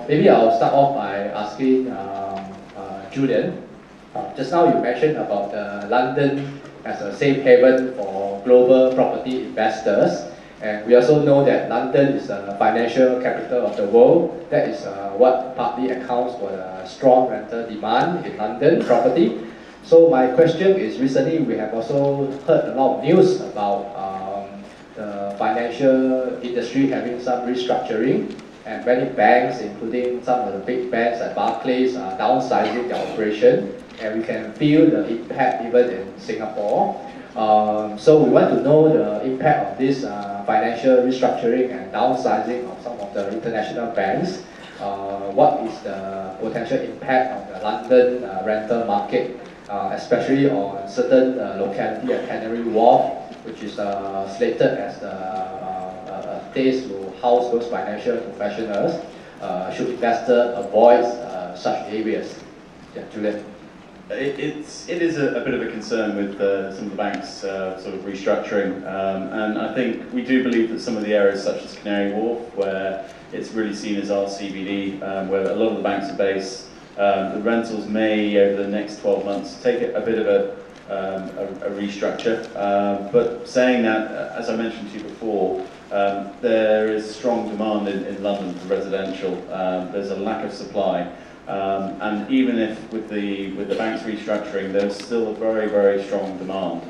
Maybe I'll start off by asking Julian. Just now you mentioned about London as a safe haven for global property investors. And we also know that London is a financial capital of the world. That is what partly accounts for the strong rental demand in London property. So my question is, recently we have also heard a lot of news about the financial industry having some restructuring, and many banks, including some of the big banks like Barclays, are downsizing their operation, and we can feel the impact even in Singapore. So we want to know the impact of this financial restructuring and downsizing of some of the international banks. What is the potential impact on the London rental market, especially on certain locality at Canary Wharf, which is slated as the place to house those financial professionals? Should investors avoid such areas? Yeah, Julian. It is a bit of a concern with some of the banks sort of restructuring, and I think we do believe that some of the areas such as Canary Wharf, where it's really seen as our CBD, where a lot of the banks are based, the rentals may over the next 12 months take a bit of a restructure. But saying that, as I mentioned to you before, there is strong demand in London for residential. There's a lack of supply. And even if with the banks restructuring, there's still a very, very strong demand.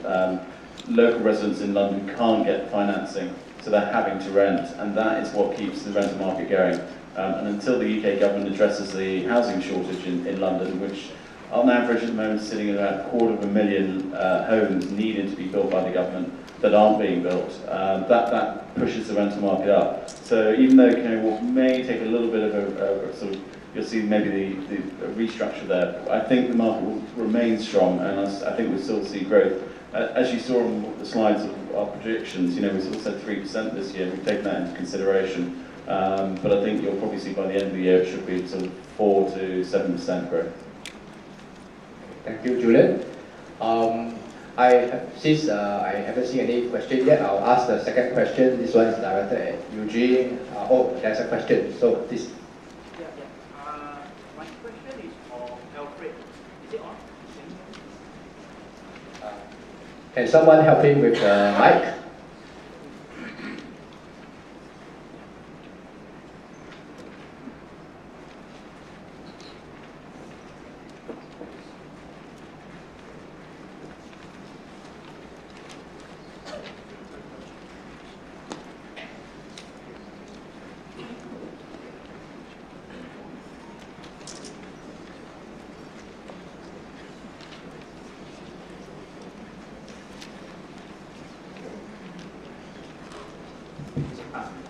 Local residents in London can't get financing, so they're having to rent, and that is what keeps the rental market going. And until the UK government addresses the housing shortage in London, which on average at the moment is sitting at about 250,000 homes needing to be built by the government that aren't being built, that pushes the rental market up. So even though Canary Wharf may take a little bit of a sort of, you'll see maybe the restructure there, I think the market will remain strong, and I think we'll still see growth. As you saw on the slides of our predictions, we sort of said 3% this year. We've taken that into consideration, but I think you'll probably see by the end of the year it should be sort of 4 to 7% growth. Thank you, Julian. Since I haven't seen any question yet, I'll ask the second question. This one is directed at Eugene. There's a question. So please. My question is for Alfred. Is it on? Can someone help him with the mic?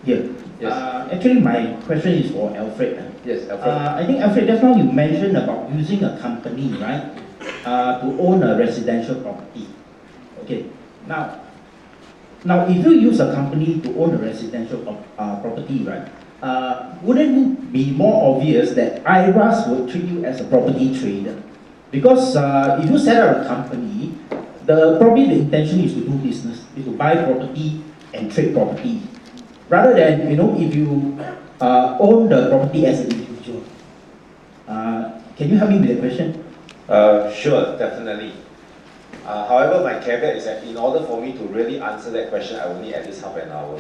Yes. Actually, my question is for Alfred. Yes, Alfred. I think, Alfred, just now you mentioned about using a company, right, to own a residential property. Okay. Now, if you use a company to own a residential property, right, wouldn't it be more obvious that IRAS would treat you as a property trader? Because if you set up a company, probably the intention is to do business, is to buy property and trade property, rather than if you own the property as an individual. Can you help me with the question? Sure, definitely. However, my caveat is that in order for me to really answer that question, I will need at least half an hour.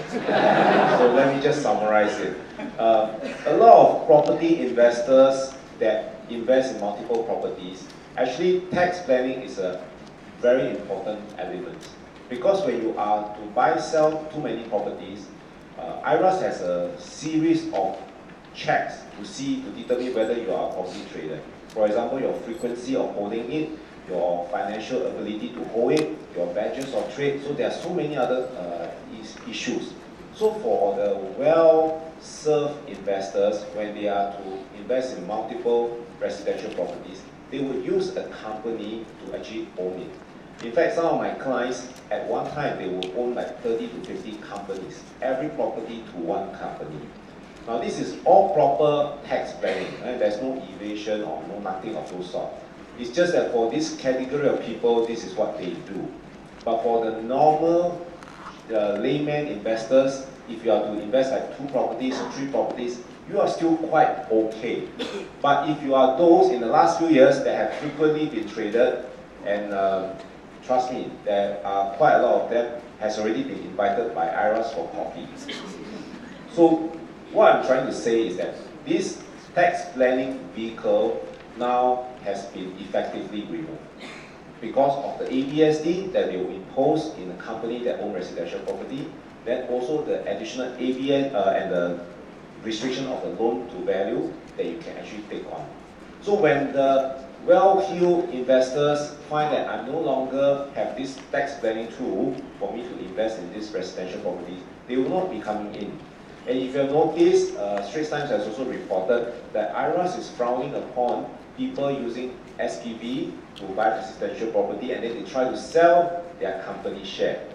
So let me just summarize it. A lot of property investors that invest in multiple properties, actually tax planning is a very important element. Because when you are to buy, sell too many properties, IRAS has a series of checks to determine whether you are a property trader. For example, your frequency of holding it, your financial ability to hold it, your badges of trade. So there are so many other issues. So for the well-served investors, when they are to invest in multiple residential properties, they would use a company to actually own it. In fact, some of my clients, at one time, they will own like 30 to 50 companies, every property to one company. Now, this is all proper tax planning, right? There's no evasion or no nothing of those sort. It's just that for this category of people, this is what they do. But for the normal layman investors, if you are to invest like 2 properties or 3 properties, you are still quite okay. But if you are those in the last few years that have frequently been traded, and trust me, there are quite a lot of them has already been invited by IRAS for coffee. So what I'm trying to say is that this tax planning vehicle now has been effectively removed because of the ABSD that they will impose in a company that owns residential property, then also the additional ABN and the restriction of the loan to value that you can actually take on. So when the well-heeled investors find that I no longer have this tax planning tool for me to invest in this residential property, they will not be coming in. And if you have noticed, Straits Times has also reported that IRAS is frowning upon people using SPV to buy residential property and then they try to sell their company share.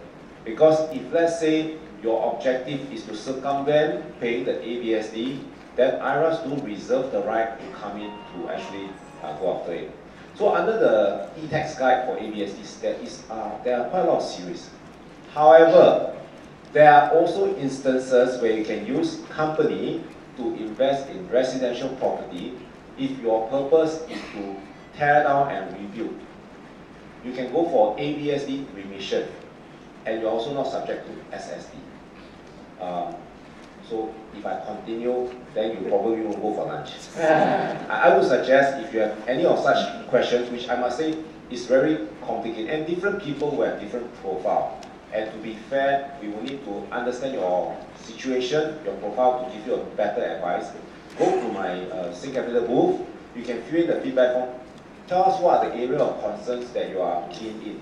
Because if let's say your objective is to circumvent paying the ABSD, then IRAS do reserve the right to come in to actually go after it. So under the e-tax guide for ABSDs, there are quite a lot of series. However, there are also instances where you can use company to invest in residential property if your purpose is to tear down and rebuild. You can go for ABSD remission, and you're also not subject to SSD. So if I continue, then you probably won't go for lunch. I would suggest if you have any of such questions, which I must say is very complicated, and different people will have different profile. And to be fair, we will need to understand your situation, your profile to give you a better advice. Go to my Sing Capital booth. You can fill in the feedback form. Tell us what are the area of concerns that you are keen in.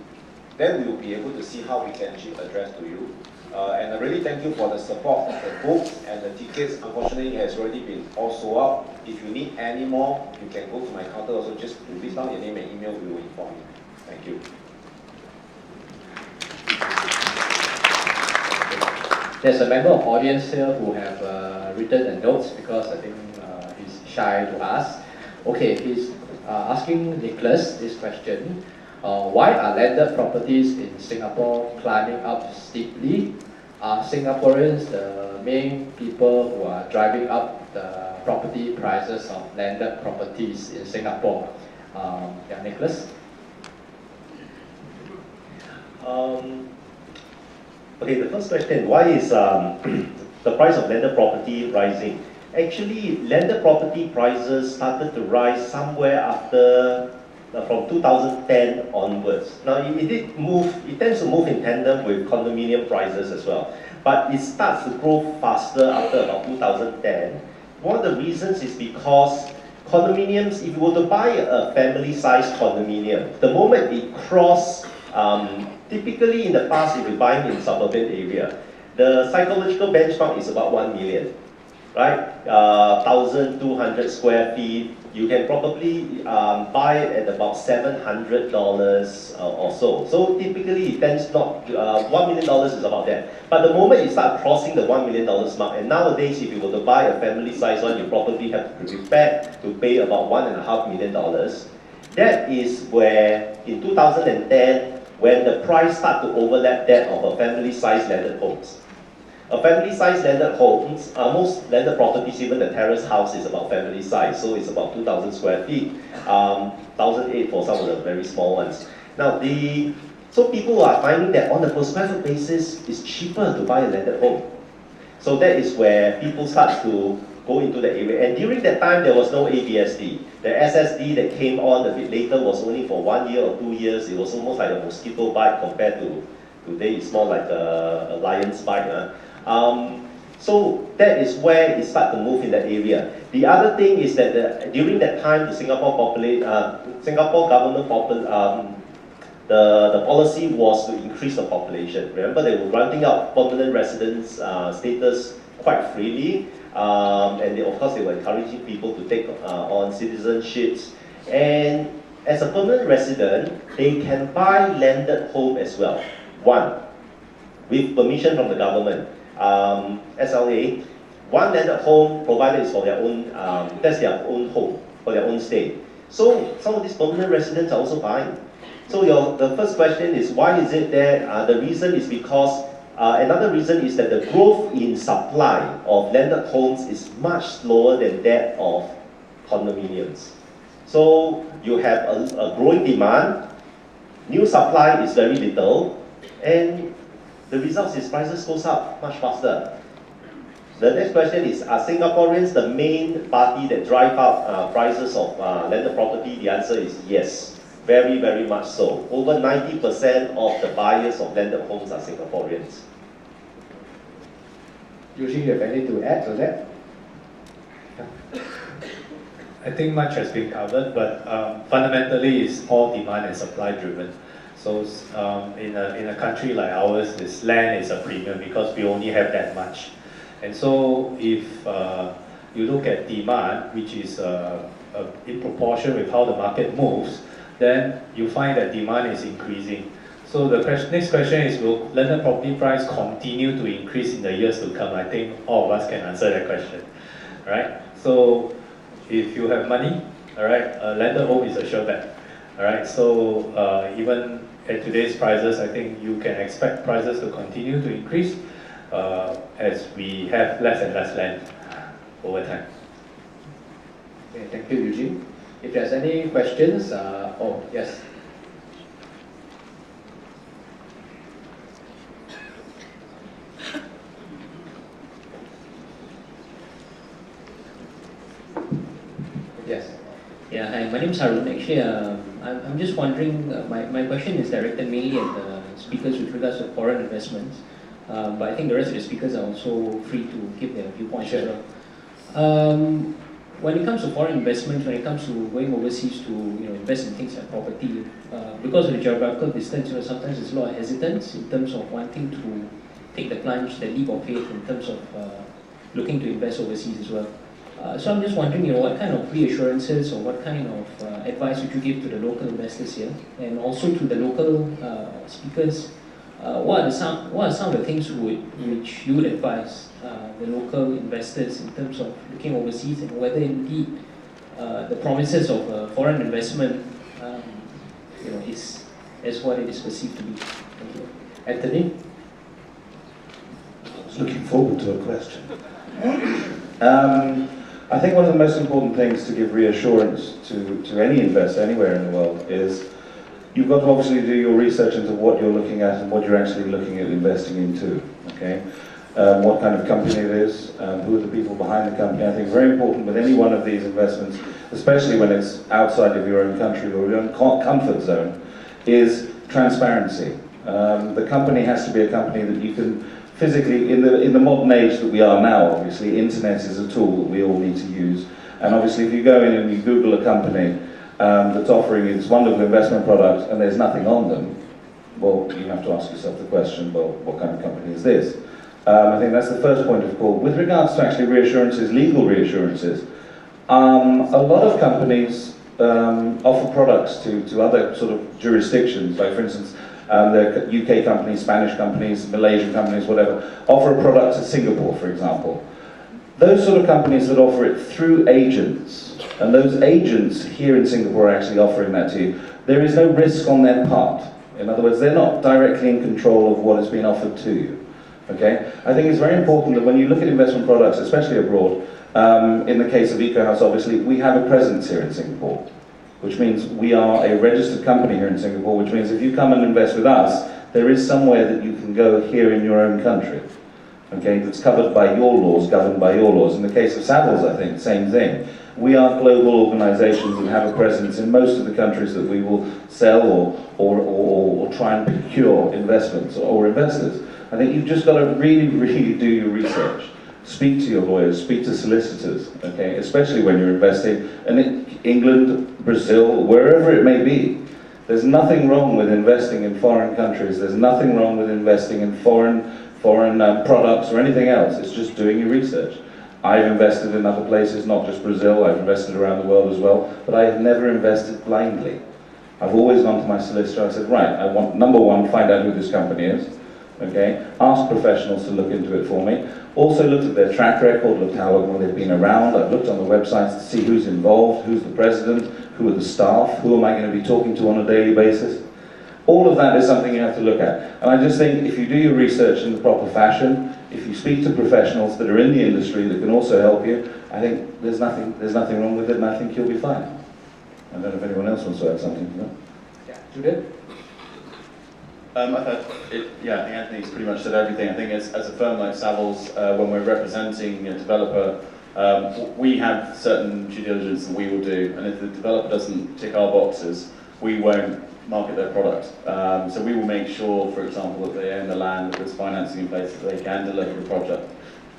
Then we will be able to see how we can actually address to you. And I really thank you for the support of the books and the tickets. Unfortunately, it has already been all sold out. If you need any more, you can go to my counter also. Just list down your name and email, we will inform you. Thank you. There's a member of audience here who have written a note because I think he's shy to ask. Okay, he's asking Nicholas this question. Why are landed properties in Singapore climbing up steeply? Are Singaporeans the main people who are driving up the property prices of landed properties in Singapore? Yeah, Nicholas? Okay, the first question, why is the price of landed property rising? Actually, landed property prices started to rise somewhere after, from 2010 onwards. Now, it tends to move in tandem with condominium prices as well. But it starts to grow faster after about 2010. One of the reasons is because condominiums, if you were to buy a family-sized condominium, the moment it crosses typically in the past, if you're buying in suburban area, the psychological benchmark is about 1 million, right? 1,200 square feet. You can probably buy it at about $700 or so. So typically it tends not, $1 million is about that. But the moment you start crossing the $1 million mark, and nowadays if you were to buy a family size one, you probably have to be prepared to pay about $1.5 million. That is where in 2010, when the price started to overlap that of a family-sized landed homes. A family-sized landed homes, most landed properties, even the terrace house is about family size, so it's about 2,000 square feet, 1,008 for some of the very small ones. Now, so people are finding that on a per square foot basis, it's cheaper to buy a landed home. So that is where people start to go into the area. And during that time, there was no ABSD. The SSD that came on a bit later was only for 1 year or 2 years. It was almost like a mosquito bite compared to today. It's more like a lion's bite. So that is where it started to move in that area. The other thing is that during that time, the Singapore government the policy was to increase the population. Remember, they were granting out permanent residence status quite freely. And of course, they were encouraging people to take on citizenships. And as a permanent resident, they can buy landed home as well. One, with permission from the government. SLA, one landed home provided is for their own, that's their own home, for their own stay. So some of these permanent residents are also buying. So the first question is, why is it there? The reason is because Another reason is that the growth in supply of landed homes is much slower than that of condominiums. So you have a growing demand, new supply is very little, and the result is prices goes up much faster. The next question is, are Singaporeans the main party that drive up prices of landed property? The answer is yes, very, very much so. Over 90% of the buyers of landed homes are Singaporeans. Eugene, you have anything to add to that? I think much has been covered, but fundamentally it's all demand and supply driven. So in a country like ours, this land is a premium because we only have that much. And so if you look at demand, which is in proportion with how the market moves, then you find that demand is increasing. So the next question is, will landed property price continue to increase in the years to come? I think all of us can answer that question, right? So if you have money, all right, a landed home is a sure bet, all right? So even at today's prices, I think you can expect prices to continue to increase as we have less and less land over time. Okay, thank you, Eugene. If there's any questions, oh, yes. Yes. Yeah, hi, my name is Harun. Actually, I'm just wondering, my question is directed mainly at the speakers with regards to foreign investments, but I think the rest of the speakers are also free to give their viewpoints as well. When it comes to foreign investments, when it comes to going overseas to invest in things like property, because of the geographical distance, sometimes there's a lot of hesitance in terms of wanting to take the plunge, the leap of faith in terms of looking to invest overseas as well. So I'm just wondering, what kind of reassurances or what kind of advice would you give to the local investors here, and also to the local speakers? What are some of the things which you would advise the local investors in terms of looking overseas, and whether indeed the promises of foreign investment, is as what it is perceived to be? Thank you. Anthony? I was looking forward to a question. I think one of the most important things to give reassurance to any investor anywhere in the world is you've got to obviously do your research into what you're looking at and what you're actually looking at investing into. Okay, what kind of company it is, who are the people behind the company. I think very important with any one of these investments, especially when it's outside of your own country or your own comfort zone, is transparency. The company has to be a company that you can physically, in the modern age that we are now, obviously, internet is a tool that we all need to use. And obviously, if you go in and you Google a company that's offering its wonderful investment product and there's nothing on them, well, you have to ask yourself the question, well, what kind of company is this? I think that's the first point of call. With regards to actually reassurances, legal reassurances, a lot of companies offer products to other sort of jurisdictions, like for instance, the UK companies, Spanish companies, Malaysian companies, whatever, offer a product to Singapore, for example. Those sort of companies that offer it through agents, and those agents here in Singapore are actually offering that to you, there is no risk on their part. In other words, they're not directly in control of what is being offered to you. Okay? I think it's very important that when you look at investment products, especially abroad, in the case of EcoHouse, obviously, we have a presence here in Singapore, which means we are a registered company here in Singapore, which means if you come and invest with us, there is somewhere that you can go here in your own country, okay, that's covered by your laws, governed by your laws. In the case of Savills, I think, same thing. We are global organizations and have a presence in most of the countries that we will sell or try and procure investments or investors. I think you've just got to really, really do your research. Speak to your lawyers, speak to solicitors, okay, especially when you're investing in England, Brazil, wherever it may be. There's nothing wrong with investing in foreign countries. There's nothing wrong with investing in foreign products or anything else. It's just doing your research. I've invested in other places, not just Brazil. I've invested around the world as well, but I have never invested blindly. I've always gone to my solicitor. I said, right, I want, number one, find out who this company is. Okay, ask professionals to look into it for me. Also looked at their track record, looked how long they've been around. I've looked on the websites to see who's involved, who's the president, who are the staff, who am I going to be talking to on a daily basis. All of that is something you have to look at. And I just think if you do your research in the proper fashion, if you speak to professionals that are in the industry that can also help you, I think there's nothing wrong with it, and I think you'll be fine. I don't know if anyone else wants to add something to that. Yeah, Julian? I think Anthony's pretty much said everything. I think as a firm like Savills, when we're representing a developer, we have certain due diligence that we will do, and if the developer doesn't tick our boxes, we won't market their product. So we will make sure, for example, that they own the land, that there's financing in place, that they can deliver the project.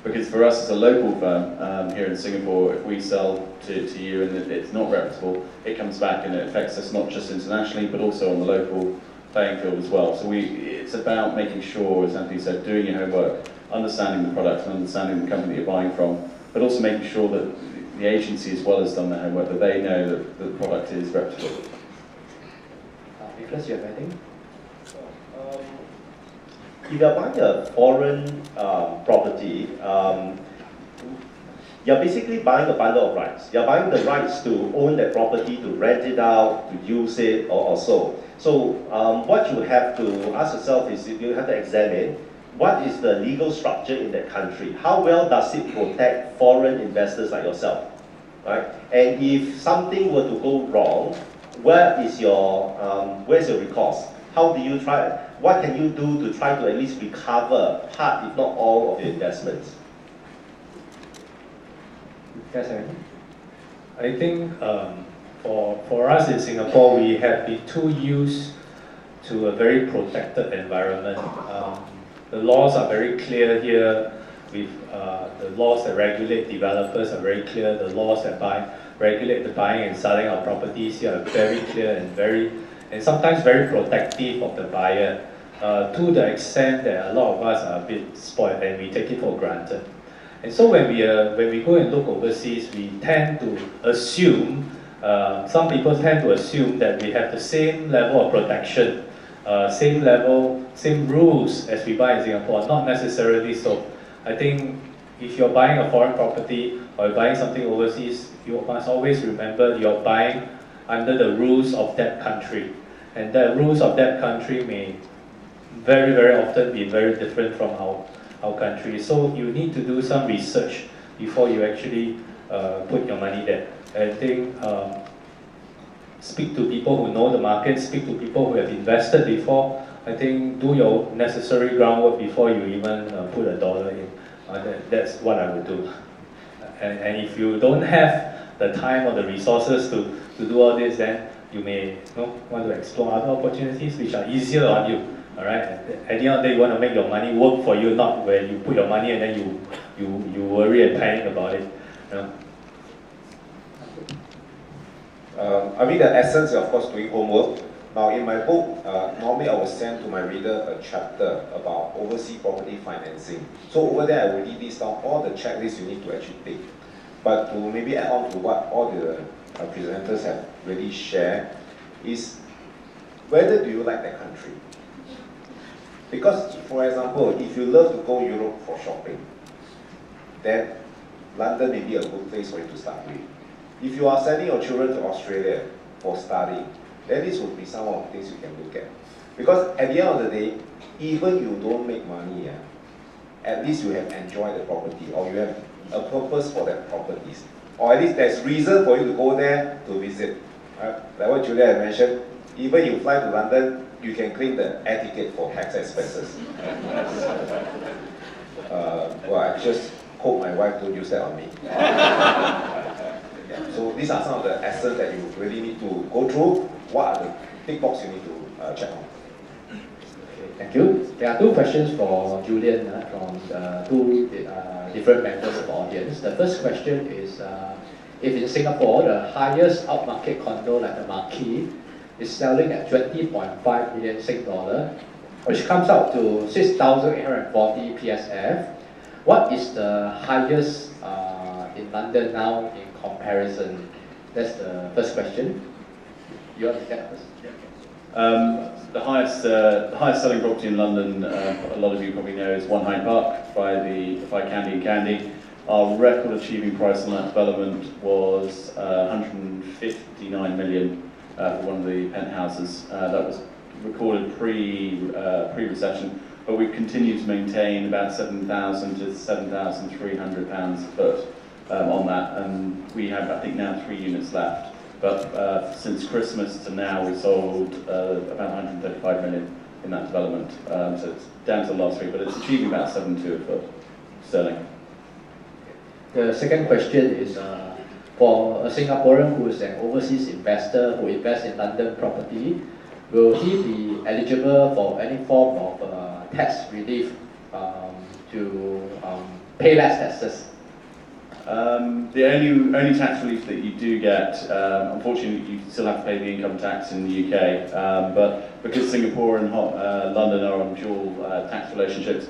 Because for us as a local firm here in Singapore, if we sell to you and it's not reputable, it comes back and it affects us not just internationally, but also on the local playing field as well. So it's about making sure, as Anthony said, doing your homework, understanding the product and understanding the company you're buying from, but also making sure that the agency as well has done their homework, that they know that the product is reputable. Nicholas, you have anything? If you're buying a foreign property, you're basically buying a bundle of rights. You're buying the rights to own that property, to rent it out, to use it, or so. So what you have to ask yourself is, you have to examine what is the legal structure in that country. How well does it protect foreign investors like yourself, right? And if something were to go wrong, where's your recourse? How do you try? What can you do to try to at least recover part, if not all, of your investments? Yes, Aaron? I think for us in Singapore, we have been too used to a very protected environment. The laws are very clear here. With the laws that regulate developers are very clear. The laws that regulate the buying and selling of properties here are very clear and sometimes very protective of the buyer, to the extent that a lot of us are a bit spoiled and we take it for granted. And so when we go and look overseas, we tend to assume, some people tend to assume that we have the same level of protection, same rules as we buy in Singapore. Not necessarily so. I think if you're buying a foreign property or you're buying something overseas, you must always remember you're buying under the rules of that country. And the rules of that country may very, very often be very different from our country. So you need to do some research before you actually put your money there. I think speak to people who know the market, speak to people who have invested before. I think do your necessary groundwork before you even put a dollar in. That's what I would do. And if you don't have the time or the resources to do all this, then you may want to explore other opportunities which are easier on you. All right. At the end of the day, you want to make your money work for you, not where you put your money and then you worry and panic about it. I mean, the essence is, of course, doing homework. Now, in my book, normally I will send to my reader a chapter about overseas property financing. So over there, I will list down all the checklists you need to actually take. But to maybe add on to what all the presenters have really shared, is whether do you like that country? Because, for example, if you love to go Europe for shopping, then London may be a good place for you to start with. If you are sending your children to Australia for study, then this would be some of the things you can look at. Because at the end of the day, even you don't make money, at least you have enjoyed the property, or you have a purpose for that properties. Or at least there's reason for you to go there to visit. Like what Julia had mentioned, even you fly to London, you can claim the air ticket for tax expenses. Well, I just hope my wife don't use that on me. So these are some of the essence that you really need to go through. What are the big box you need to check on? Okay, thank you. There are two questions for Julian from two different members of the audience. The first question is, if in Singapore, the highest outmarket condo like the Marquee is selling at 20.5 million Sing dollar, which comes out to 6,840 PSF, what is the highest in London now in comparison? That's the first question. You want to get first? The highest selling property in London, a lot of you probably know, is One Hyde Park by Candy and Candy. Our record achieving price on that development was 159 million for one of the penthouses. That was recorded pre-recession, but we've continued to maintain about £7,000 to £7,300 a foot on that, and we have, I think, now 3 units left. But since Christmas to now, we've sold about 135 million in that development. So it's down to the last 3, but it's achieving about 7.2 a foot sterling. The second question is for a Singaporean who is an overseas investor who invests in London property, will he be eligible for any form of tax relief to pay less taxes? The only tax relief that you do get, unfortunately, you still have to pay the income tax in the UK, but because Singapore and London are on dual tax relationships,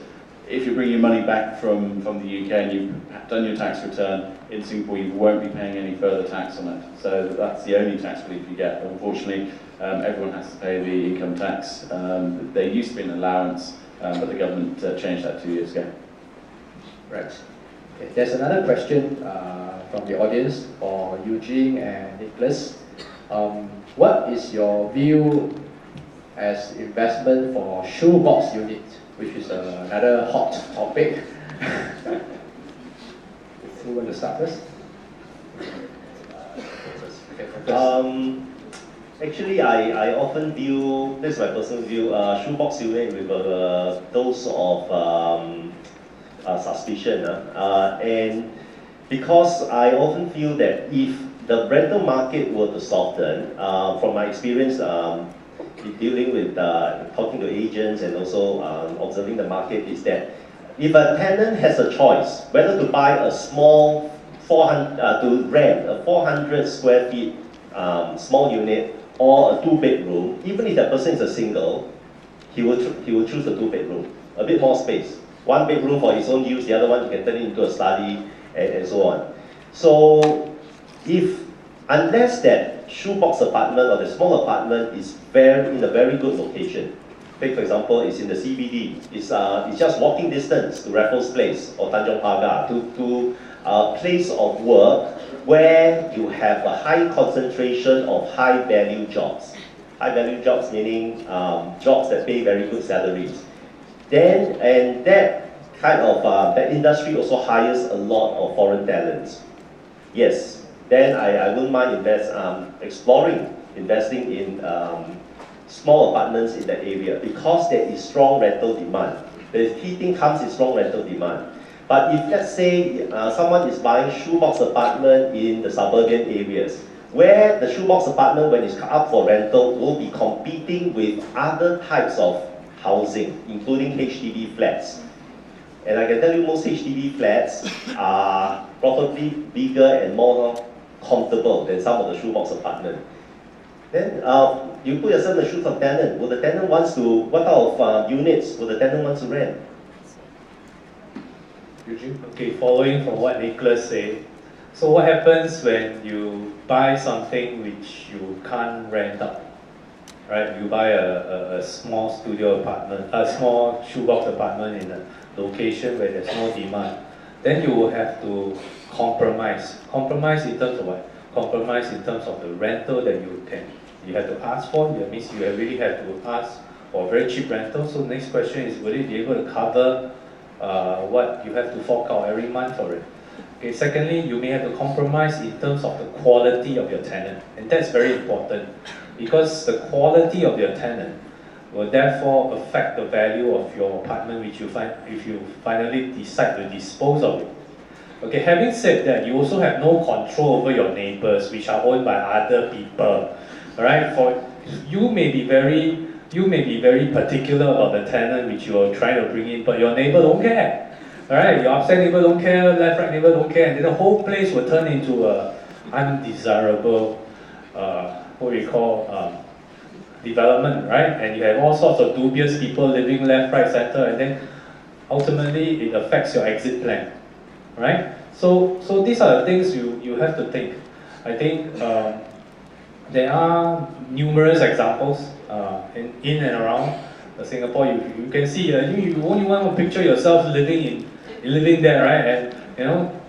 if you bring your money back from the UK and you've done your tax return in Singapore, you won't be paying any further tax on it. So that's the only tax relief you get. But unfortunately, everyone has to pay the income tax. There used to be an allowance, but the government changed that 2 years ago. Right. Okay. There's another question from the audience for Eugene and Nicholas. What is your view as investment for shoebox unit, which is another hot topic? Who want to start first? Actually, I often view, this is my personal view, shoebox unit with a dose of suspicion. And because I often feel that if the rental market were to soften, from my experience dealing with talking to agents and also observing the market, is that if a tenant has a choice whether to buy a small to rent a 400 square feet small unit or a 2-bedroom, even if that person is a single, he will choose the 2-bedroom, a bit more space. 1 bedroom for his own use, the other one he can turn it into a study and so on. So unless that shoebox apartment or the small apartment is in a very good location, take for example, it's in the CBD, it's just walking distance to Raffles Place or Tanjong Pagar, to a place of work where you have a high concentration of high value jobs. High value jobs meaning jobs that pay very good salaries. And that kind of, that industry also hires a lot of foreign talents. Yes, then I wouldn't mind exploring investing in small apartments in that area because there is strong rental demand. The key thing comes in strong rental demand. But if let's say someone is buying shoebox apartment in the suburban areas, where the shoebox apartment when it's up for rental will be competing with other types of housing, including HDB flats. And I can tell you most HDB flats are probably bigger and more comfortable than some of the shoebox apartments. Then you put yourself in the shoes of tenant. Will the tenant wants to, what type of units will the tenant want to rent? Eugene? Okay, following from what Nicholas said, so what happens when you buy something which you can't rent out? Right, you buy a small studio apartment, a small shoebox apartment in a location where there's no demand, then you will have to compromise. Compromise in terms of what? Compromise in terms of the rental that you have to ask for. That means you really have to ask for a very cheap rental. So next question is, will it be able to cover what you have to fork out every month for it? Okay, secondly, you may have to compromise in terms of the quality of your tenant, and that's very important because the quality of your tenant will therefore affect the value of your apartment which you find if you finally decide to dispose of it. Okay, having said that, you also have no control over your neighbors which are owned by other people. Alright, for you may be very particular about the tenant which you are trying to bring in, but your neighbor don't care. Alright, your upstairs neighbor don't care, left right neighbor don't care, and then the whole place will turn into a undesirable what we call development, right? And you have all sorts of dubious people living left, right, center, and then ultimately it affects your exit plan, right? So these are the things you have to think. I think there are numerous examples in and around Singapore. You can see you only want to picture yourself living there, right? And you know,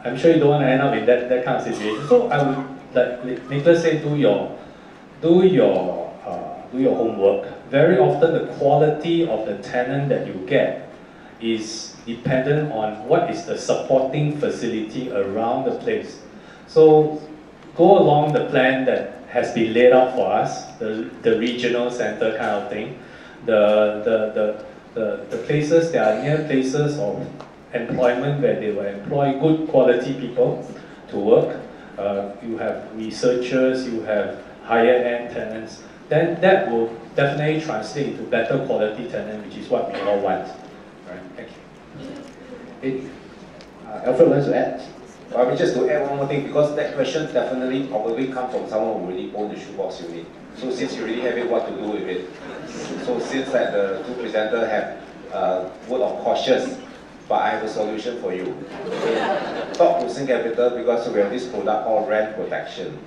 I'm sure you don't want to end up in that kind of situation. So I would, like Nicholas said, do your do your homework, very often the quality of the tenant that you get is dependent on what is the supporting facility around the place. So go along the plan that has been laid out for us, the regional center kind of thing, the places that are near places of employment where they will employ good quality people to work. You have researchers, you have higher end tenants, then that will definitely translate into better quality tenant, which is what we all want. Right? Thank you. Alfred wants to add. I mean, just to add one more thing, because that question definitely probably comes from someone who really owns the shoebox unit. So since you really have it, what to do with it? So since that the two presenters have word of cautious, but I have a solution for you. Talk to Sing Capital because we have this product called rent protection.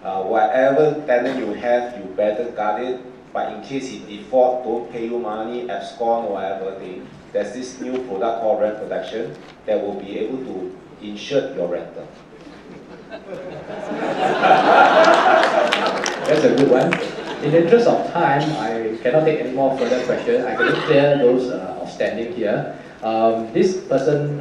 Whatever tenant you have, you better guard it. But in case he default, don't pay you money, abscond or whatever thing, there's this new product called rent protection that will be able to insure your rental. That's a good one. In the interest of time, I cannot take any more further questions. I can clear those outstanding here. This person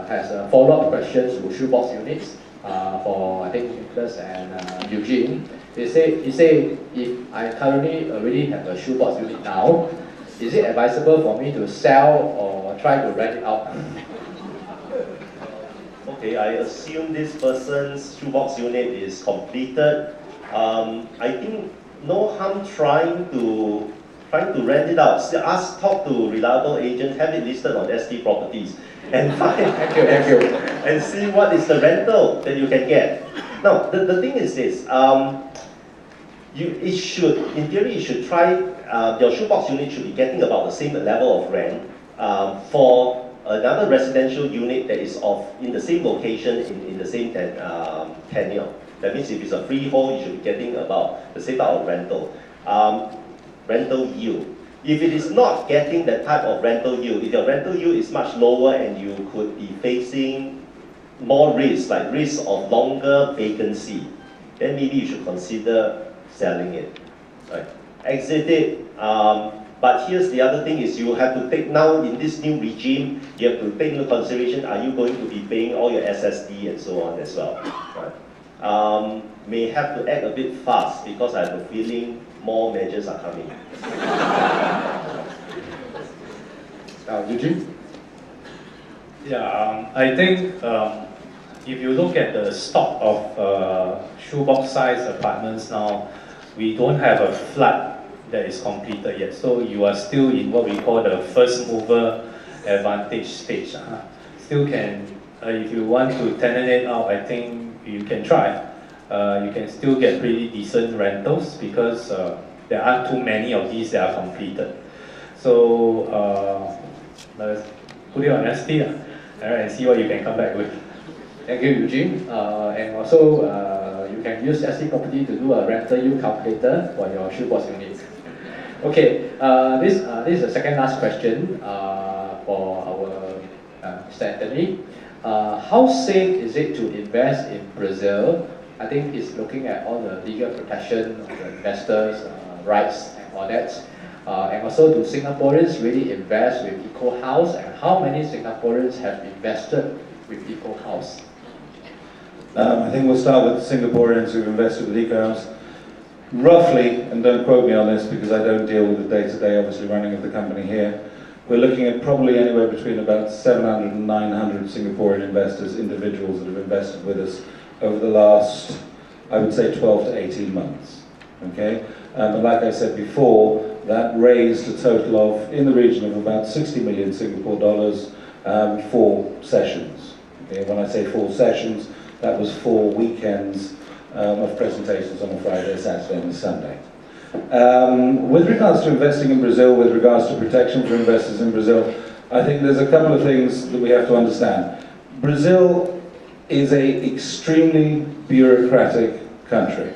has follow-up questions to shoebox units for, I think, Nicholas and Eugene. He say, if I currently already have a shoebox unit now, is it advisable for me to sell or try to rent it out? Okay, I assume this person's shoebox unit is completed. I think no harm trying to rent it out. Talk to reliable agent, have it listed on ST Properties, and find Thank you. and see what is the rental that you can get. Now, the thing is this: in theory, you should try. Your shoebox unit should be getting about the same level of rent for another residential unit that is in the same location in the same tenure. That means if it's a freehold, you should be getting about the same type of rental yield. If it is not getting that type of rental yield, if your rental yield is much lower and you could be facing more risk, like risk of longer vacancy, then maybe you should consider selling it. Right? Exit it. But here's the other thing is you have to take, now in this new regime, you have to take into consideration, are you going to be paying all your SSD and so on as well. Right? May have to act a bit fast because I have a feeling more measures are coming. Eugene? Yeah, I think if you look at the stock of shoebox size apartments now, we don't have a flood that is completed yet. So you are still in what we call the first mover advantage stage. Still can, if you want to tenant it out, I think you can try. You can still get pretty decent rentals because there aren't too many of these that are completed. So let's put it on ST and see what you can come back with. Thank you, Eugene. And also, you can use ST Property to do a rental yield calculator for your shoebox unit. Okay, this is the second last question for our Mr. Anthony. How safe is it to invest in Brazil? I think it's looking at all the legal protection of the investors' rights and all that. And also, do Singaporeans really invest with Eco House? And how many Singaporeans have invested with Eco House? I think we'll start with Singaporeans who've invested with Eco House. Roughly, and don't quote me on this because I don't deal with the day-to-day, obviously, running of the company here, we're looking at probably anywhere between about 700 and 900 Singaporean investors, individuals that have invested with us over the last, I would say, 12 to 18 months. Okay? And like I said before, that raised a total of, in the region of about 60 million Singapore dollars, 4 sessions. Okay? When I say 4 sessions, that was 4 weekends of presentations on a Friday, Saturday and Sunday. With regards to investing in Brazil, with regards to protection for investors in Brazil, I think there's a couple of things that we have to understand. Brazil is an extremely bureaucratic country.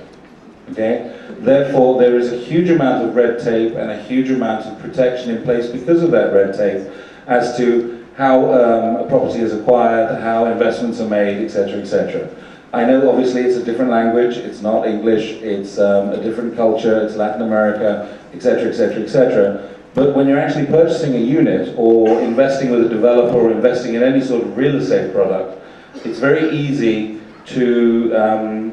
Okay? Therefore, there is a huge amount of red tape and a huge amount of protection in place because of that red tape as to how a property is acquired, how investments are made, etc., etc. I know obviously it's a different language, it's not English, it's a different culture, it's Latin America, etc., etc., etc. But when you're actually purchasing a unit or investing with a developer or investing in any sort of real estate product, it's very easy to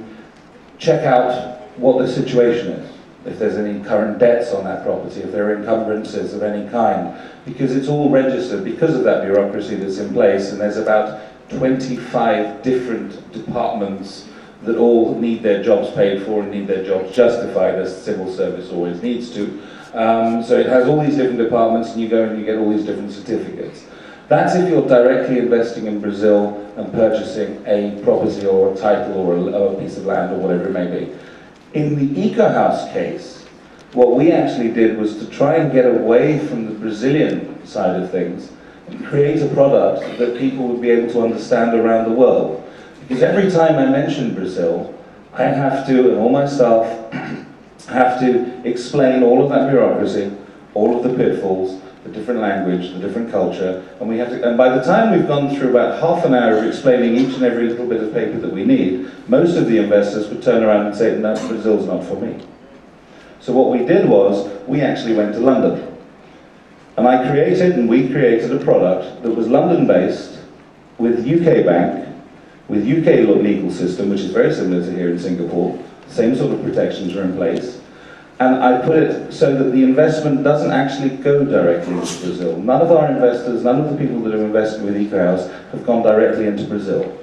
check out what the situation is. If there's any current debts on that property, if there are encumbrances of any kind, because it's all registered because of that bureaucracy that's in place, and there's about 25 different departments that all need their jobs paid for and need their jobs justified, as civil service always needs to. So it has all these different departments, and you go and you get all these different certificates. That's if you're directly investing in Brazil and purchasing a property or a title or a piece of land or whatever it may be. In the eco-house case, what we actually did was to try and get away from the Brazilian side of things and create a product that people would be able to understand around the world. Because every time I mention Brazil, I have to, and all my staff, have to explain all of that bureaucracy, all of the pitfalls, the different language, the different culture, and we have to, and by the time we've gone through about half an hour of explaining each and every little bit of paper that we need, most of the investors would turn around and say, no, Brazil's not for me. So what we did was, we actually went to London. And we created a product that was London-based, with UK bank, with UK legal system, which is very similar to here in Singapore. Same sort of protections are in place. And I put it so that the investment doesn't actually go directly into Brazil. None of our investors, none of the people that have invested with EcoHouse have gone directly into Brazil.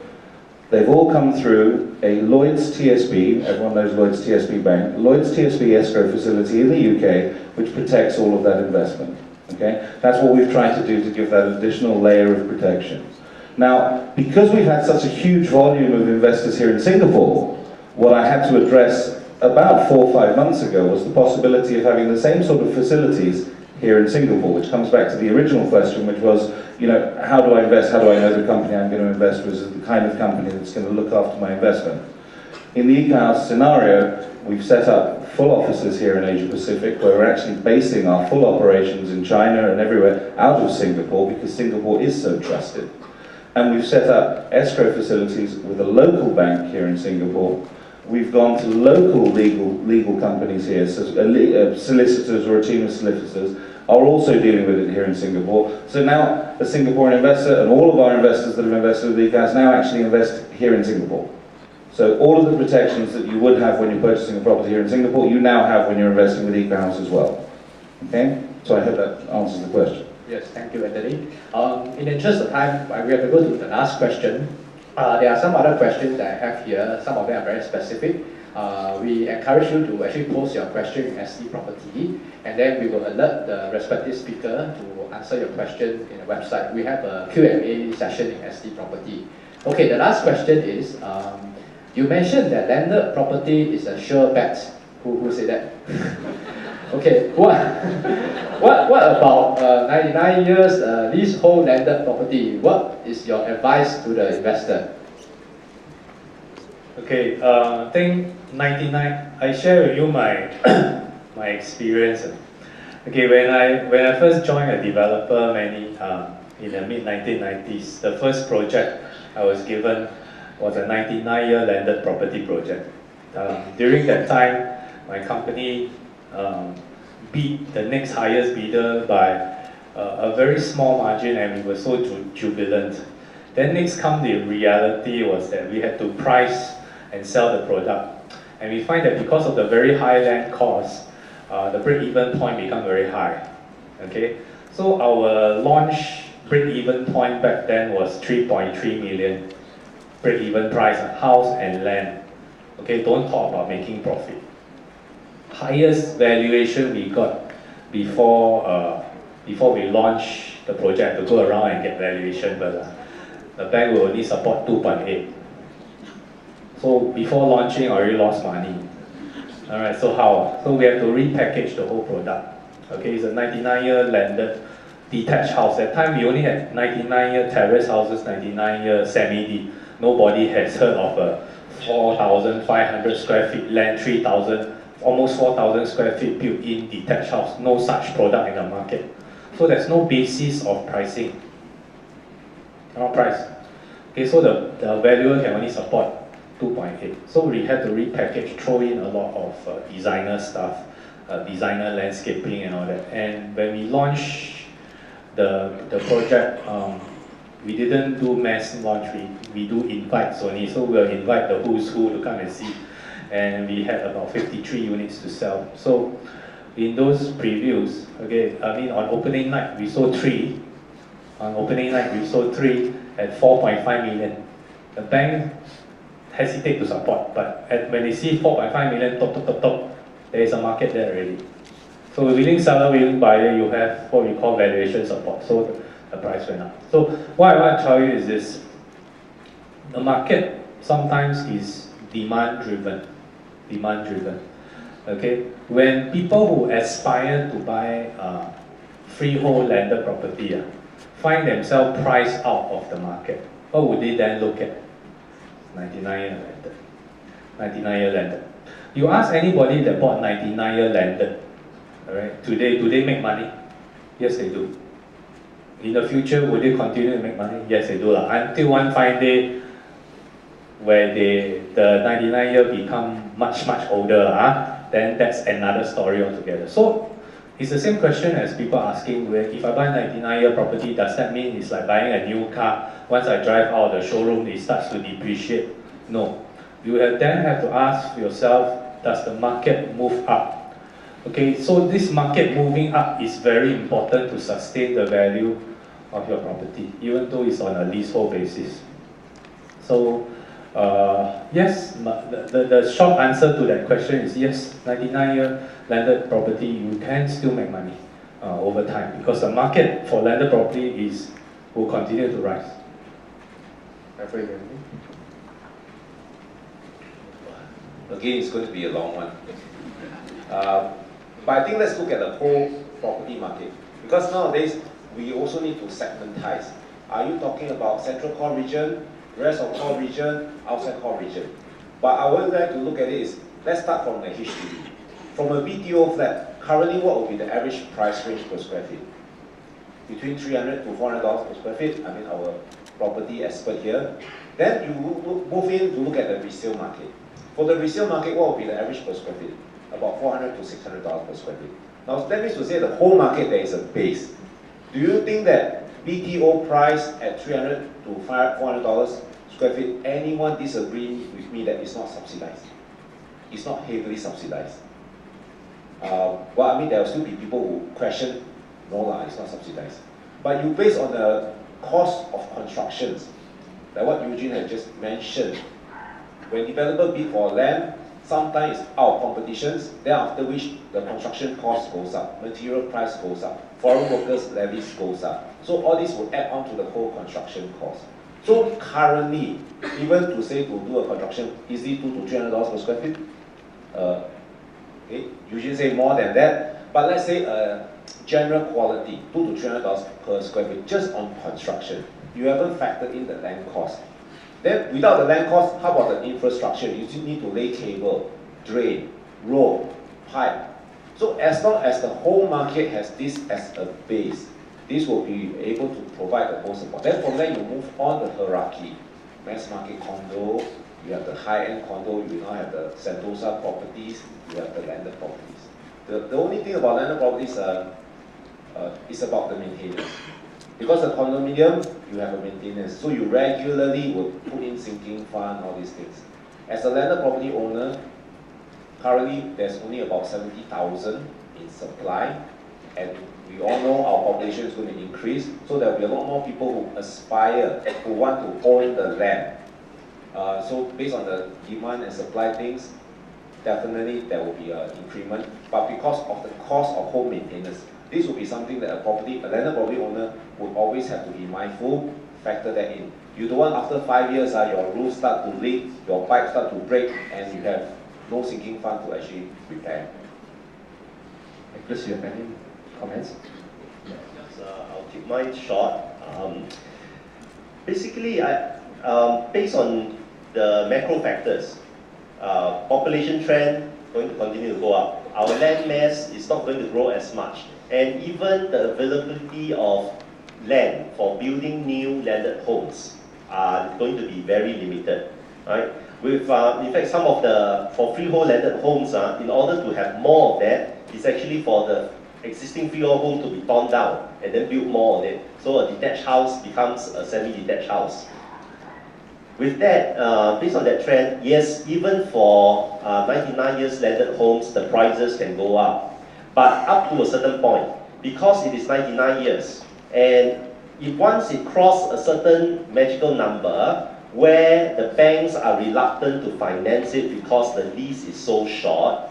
They've all come through a Lloyds TSB, everyone knows Lloyds TSB Bank, Lloyds TSB escrow facility in the UK, which protects all of that investment. Okay? That's what we've tried to do to give that additional layer of protection. Now, because we've had such a huge volume of investors here in Singapore, what I had to address about 4 or 5 months ago was the possibility of having the same sort of facilities here in Singapore, which comes back to the original question, which was, you know, how do I invest, how do I know the company I'm going to invest with is the kind of company that's going to look after my investment. In the EcoHouse scenario, we've set up full offices here in Asia Pacific, where we're actually basing our full operations in China and everywhere out of Singapore, because Singapore is so trusted. And we've set up escrow facilities with a local bank here in Singapore. We've gone to local legal companies here, so solicitors or a team of solicitors are also dealing with it here in Singapore. So now a Singaporean investor and all of our investors that have invested with EcoHouse now actually invest here in Singapore. So all of the protections that you would have when you're purchasing a property here in Singapore, you now have when you're investing with EcoHouse as well. Okay? So I hope that answers the question. Yes, thank you, Anthony. In the interest of time, we have to go to the last question. There are some other questions that I have here. Some of them are very specific. We encourage you to actually post your question in ST Property, and then we will alert the respective speaker to answer your question in the website. We have a Q&A session in ST Property. Okay, the last question is, you mentioned that landed property is a sure bet. Who said that? Okay, what about 99 years leasehold landed property? What is your advice to the investor? Okay, I think 99. I share with you my my experience. Okay, when I first joined a developer in the mid 1990s, the first project I was given was a 99-year landed property project. During that time, my company beat the next highest bidder by a very small margin, and we were so jubilant. Then next come the reality was that we had to price and sell the product. And we find that because of the very high land cost, the break-even point become very high. Okay, so our launch break-even point back then was 3.3 million break-even price, house and land. Okay, don't talk about making profit. Highest valuation we got before we launch the project, to go around and get valuation, but the bank will only support 2.8. So before launching, I already lost money. All right, so how? So we have to repackage the whole product. Okay, it's a 99-year landed detached house. At that time, we only had 99-year terrace houses, 99-year semi-D. Nobody has heard of a 4,500 square feet land, 3,000, almost 4,000 square feet built-in detached house. No such product in the market. So there's no basis of pricing. Cannot price. Okay, so the valuer can only support 2.8. So we had to repackage, throw in a lot of designer stuff, designer landscaping and all that. And when we launched the project, we didn't do mass launch, we do invites only. So we'll invite the who's who to come and see. And we had about 53 units to sell. So in those previews, okay, I mean on opening night we sold 3. On opening night we sold 3 at 4.5 million. The bank hesitate to support, but when they see 4.5 million top, there is a market there already. So willing seller, willing buyer, you have what we call valuation support. So the price went up. So what I want to tell you is this: the market sometimes is demand driven. Okay, when people who aspire to buy freehold landed property find themselves priced out of the market, what would they then look at? 99-year landed. 99-year landed. You ask anybody that bought 99-year landed, alright, today, do they make money? Yes, they do. In the future, will they continue to make money? Yes, they do. Until one fine day where the 99-year become much older, then that's another story altogether. So it's the same question as people asking, where if I buy 99-year property, does that mean it's like buying a new car? Once I drive out of the showroom, it starts to depreciate? No. You then have to ask yourself, does the market move up? Okay, so this market moving up is very important to sustain the value of your property, even though it's on a leasehold basis. So, yes, the short answer to that question is yes, 99-year landed property, you can still make money over time, because the market for landed property will continue to rise. Again, it's going to be a long one. But I think let's look at the whole property market, because nowadays we also need to segmentize. Are you talking about central core region, rest of core region, outside core region? But I would like to look at it is, let's start from the HDB. From a BTO flat, currently what would be the average price range per square feet? Between $300 to $400 per square feet, I mean our property expert here. Then you move in to look at the resale market. For the resale market, what would be the average per square feet? About $400 to $600 per square feet. Now that means to say the whole market there is a base. Do you think that BTO price at $300 to $400 square feet, anyone disagree with me that it's not subsidized? It's not heavily subsidized. Well, I mean, there will still be people who question, no, it's not subsidized. But you base on the cost of constructions, like what Eugene had just mentioned. When developer bid for land, sometimes it's out of competitions, then after which the construction cost goes up, material price goes up, foreign workers levies goes up. So all this will add on to the whole construction cost. So currently, even to say to do a construction easily $200 to $300 per square feet, okay, usually say more than that, but let's say general quality, $200 to $300 per square feet just on construction. You haven't factored in the land cost. Then without the land cost, how about the infrastructure? You still need to lay cable, drain, road, pipe. So as long as the whole market has this as a base, this will be able to provide the whole support. Then from there you move on the hierarchy. Mass market condo, you have the high-end condo, you now have the Sentosa properties, you have the landed properties. The only thing about landed properties is about the maintenance. Because the condominium, you have a maintenance, so you regularly would put in sinking fund, all these things. As a landed property owner, currently there's only about 70,000 in supply, and we all know our population is going to increase, so there will be a lot more people who aspire, who want to own the land. So based on the demand and supply things, definitely there will be an increment, but because of the cost of home maintenance, this will be something that a landed property owner would always have to be mindful, factor that in. You don't want after 5 years your roofs start to leak, your pipes start to break, and you have no sinking fund to actually repair. Chris, you have any comments? I'll keep mine short. Basically, based on the macro factors, population trend going to continue to go up. Our land mass is not going to grow as much. And even the availability of land for building new landed homes are going to be very limited. Right? with, in fact, some of the, for freehold landed homes, in order to have more of that, it's actually for the existing freehold home to be torn down and then build more on it. So a detached house becomes a semi-detached house. With that, based on that trend, yes, even for 99 years landed homes, the prices can go up. But up to a certain point, because it is 99 years, and if once it crosses a certain magical number, where the banks are reluctant to finance it because the lease is so short,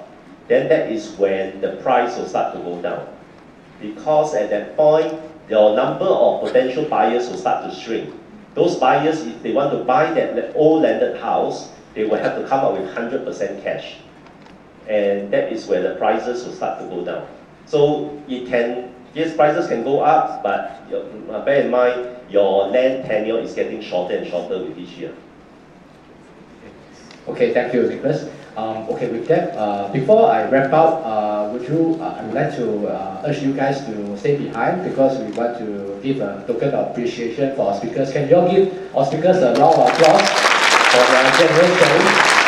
then that is when the price will start to go down. Because at that point, your number of potential buyers will start to shrink. Those buyers, if they want to buy that old landed house, they will have to come up with 100% cash. And that is where the prices will start to go down. So it can, yes, prices can go up, but bear in mind, your land tenure is getting shorter and shorter with each year. Okay, thank you, Nicholas. Okay, with that, before I wrap up, I would like to urge you guys to stay behind because we want to give a token of appreciation for our speakers. Can you all give our speakers a round of applause for their generous sharing?